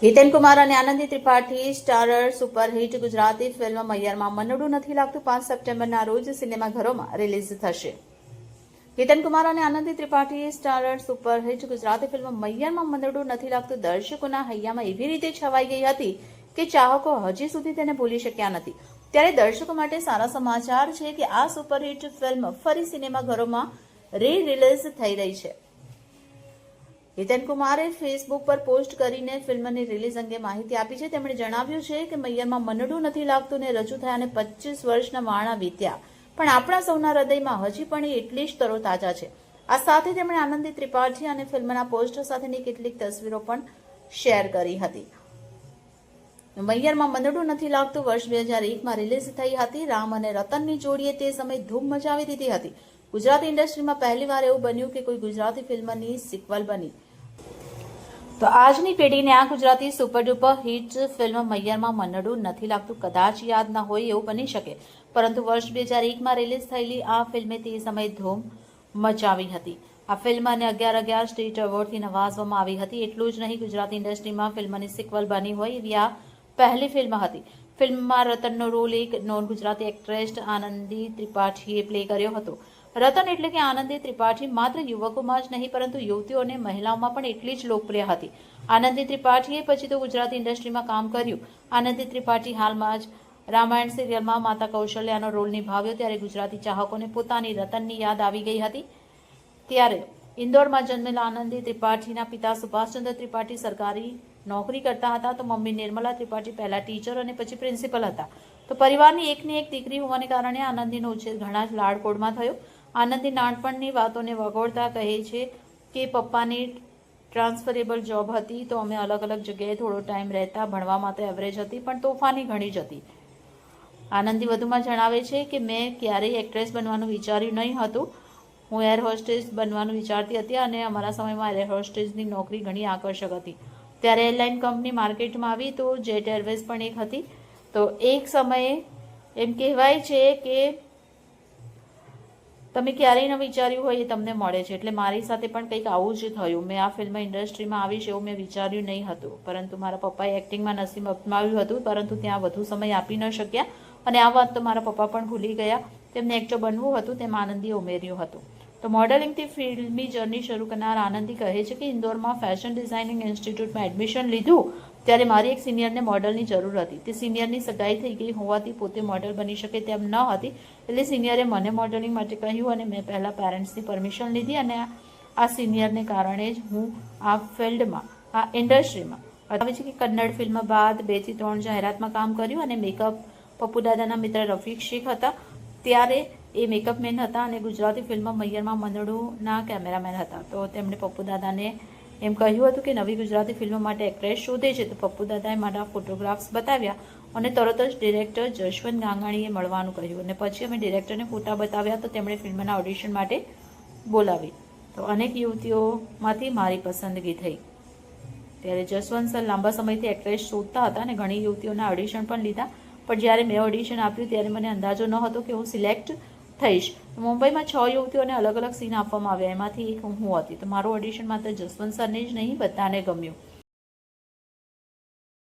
હિતેન કુમાર અને Anandi Tripathi starrer superhit Gujarati film મૈયરમાં મનડું નથી લાગતું 5 સપ્ટેમ્બરના રોજ સિનેમાઘરોમાં રિલીઝ થશે. હિતેન કુમાર અને Anandi Tripathi starrer superhit Gujarati film મૈયરમાં મનડું નથી લાગતું દર્શકોના હૈયામાં એવી રીતે છવાઈ ગઈ હતી કે ચાહકો હજી સુધી તેને ભૂલી શક્યા નથી. ત્યારે દર્શકો માટે સારા સમાચાર છે કે આ સુપરહિટ ફિલ્મ ફરી સિનેમાઘરોમાં રિલીઝ થઈ રહી છે. હિતેન કુમારે ફેસબુક પર પોસ્ટ કરીને ફિલ્મની રિલીઝ અંગે માહિતી આપી છે. તેમણે જણાવ્યું છે કે મૈયરમાં મનડું નથી લાગતું ને રજૂ થયાને 25 વર્ષના વાણા વીત્યા, પણ આપણા સૌના હૃદયમાં હજી પણ એટલી જ તરોતાજા છે. આ સાથે તેમણે આનંદી ત્રિપાઠી અને ફિલ્મના પોસ્ટર સાથેની કેટલીક તસવીરો પણ શેર કરી હતી. મૈયરમાં મનડું નથી લાગતું વર્ષ 2001માં રિલીઝ થઈ હતી. રામ અને રતનની જોડીએ તે સમયે ધૂમ મચાવી દીધી હતી. ગુજરાતી ઇન્ડસ્ટ્રીમાં પહેલીવાર એવું બન્યું કે કોઈ ગુજરાતી ફિલ્મની સિક્વલ બની. તો આજની પેઢીને આ ગુજરાતી સુપરડુપર હિટ ફિલ્મ મૈયરમાં મનડું નથી લાગતું કદાચ યાદ ન હોય એવું બની શકે, પરંતુ વર્ષ 2001માં રિલીઝ થયેલી આ ફિલ્મે તે સમયે ધૂમ મચાવી હતી. આ ફિલ્મને 11 સ્ટેટ એવોર્ડથી નવાજવામાં આવી હતી. એટલું જ નહીં, ગુજરાતી ઇન્ડસ્ટ્રીમાં ફિલ્મની સિક્વલ બની હોય એવી આ પહેલી ફિલ્મ હતી. ફિલ્મમાં રતનનો રોલ એક નોન ગુજરાતી એક્ટ્રેસ આનંદી ત્રિપાઠીએ પ્લે કર્યો હતો. રતન એટલે કે આનંદી ત્રિપાઠી માત્ર યુવકોમાં જ નહીં પરંતુ યુવતીઓ અને મહિલાઓમાં પણ એટલી જ લોકપ્રિય હતી. આનંદી ત્રિપાઠીએ પછી તો ગુજરાતી ઇન્ડસ્ટ્રીમાં કામ કર્યું. આનંદી ત્રિપાઠી હાલમાં જ રામાયણ સિરિયલમાં માતા કૌશલ્યાનો રોલ નિભાવ્યો. ત્યારે ગુજરાતી ચાહકોને પોતાની રતનની યાદ આવી ગઈ હતી. ત્યારે ઇન્દોરમાં જન્મેલા આનંદી ત્રિપાઠીના પિતા સુભાષચંદ્ર ત્રિપાઠી સરકારી નોકરી કરતા હતા, તો મમ્મી નિર્મલા ત્રિપાઠી પહેલા ટીચર અને પછી પ્રિન્સિપલ હતા. તો પરિવારની એકની એક દીકરી હોવાને કારણે આનંદીનો ઉછેર ઘણા જ લાડકોડમાં થયો. આનંદી નાનપણની વાતોને વગોળતા કહે છે કે પપ્પાની ટ્રાન્સફરેબલ જોબ હતી, તો અમે અલગ અલગ જગ્યાએ થોડો ટાઈમ રહેતા. ભણવામાં તો એવરેજ હતી પણ તોફાની ઘણી જ હતી. આનંદી વધુમાં જણાવે છે કે મેં ક્યારેય એક્ટ્રેસ બનવાનું વિચાર્યું નહીં હતું. હું એર હોસ્ટેસ બનવાનું વિચારતી હતી અને અમારા સમયમાં એર હોસ્ટેસની નોકરી ઘણી આકર્ષક હતી. ત્યારે એરલાઇન કંપની માર્કેટમાં આવી તો જેટ એરવેઝ પણ એક હતી. તો એક સમયે એમ કહેવાય છે કે તમે ક્યારેય ન વિચાર્યું હોય એ તમને મળે છે. એટલે મારી સાથે પણ કંઈક આવું જ થયું. મેં આ ફિલ્મ ઇન્ડસ્ટ્રીમાં આવીશ એવું મેં વિચાર્યું નહીં હતું, પરંતુ મારા પપ્પાએ એક્ટિંગમાં નસીબ અપનાવ્યું હતું, પરંતુ ત્યાં વધુ સમય આપી ન શક્યા અને આ વાત તો મારા પપ્પા પણ ભૂલી ગયા. તેમને એક્ટર બનવું હતું, તેમાં આનંદીએ ઉમેર્યું હતું. તો મોડેલિંગથી ફિલ્મી જર્ની શરૂ કરનાર આનંદી કહે છે કે ઇન્દોરમાં ફેશન ડિઝાઇનિંગ ઇન્સ્ટિટ્યૂટમાં એડમિશન લીધું ત્યારે મારી એક સિનિયરને મોડલની જરૂર હતી. તે સિનિયરની સગાઈ થઈ ગઈ હોવાથી પોતે મોડલ બની શકે તેમ ન હતી, એટલે સિનિયરે મને મોડલિંગ માટે કહ્યું અને મેં પહેલાં પેરેન્ટ્સની પરમિશન લીધી અને આ સિનિયરને કારણે જ હું આ ફિલ્ડમાં, આ ઇન્ડસ્ટ્રીમાં આવે છે કે કન્નડ ફિલ્મ બાદ 2 થી 3 જાહેરાતમાં કામ કર્યું અને મેકઅપ પપ્પુ દાદાના મિત્ર રફીક શેખ હતા. ત્યારે એ મેકઅપ મેન હતા અને ગુજરાતી ફિલ્મ મૈયરમાં મનડુંના કેમેરામેન હતા. તો તેમણે પપ્પુ દાદાને એમ કહ્યું હતું કે નવી ગુજરાતી ફિલ્મ માટે એક્ટ્રેસ શોધે છે. તો પપ્પુ દાદાએ મારા ફોટોગ્રાફ્સ બતાવ્યા અને તરત જ ડિરેક્ટર જશવંત ગાંગાણીએ મળવાનું કહ્યું અને પછી અમે ડિરેક્ટરને ફોટા બતાવ્યા તો તેમણે ફિલ્મના ઓડિશન માટે બોલાવી. તો અનેક યુવતીઓમાંથી મારી પસંદગી થઈ. ત્યારે જશવંત સર લાંબા સમયથી એક્ટ્રેસ શોધતા હતા અને ઘણી યુવતીઓના ઓડિશન પણ લીધા, પણ જ્યારે મેં ઓડિશન આપ્યું ત્યારે મને અંદાજો ન હતો કે હું સિલેક્ટ થઈશ. મુંબઈમાં 6 યુવતીઓને અલગ અલગ સીન આપવામાં આવ્યા, એમાંથી એક હું હતી. તો મારું ઓડિશન માત્ર જસવંત સરને જ નહીં બધાને ગમ્યું.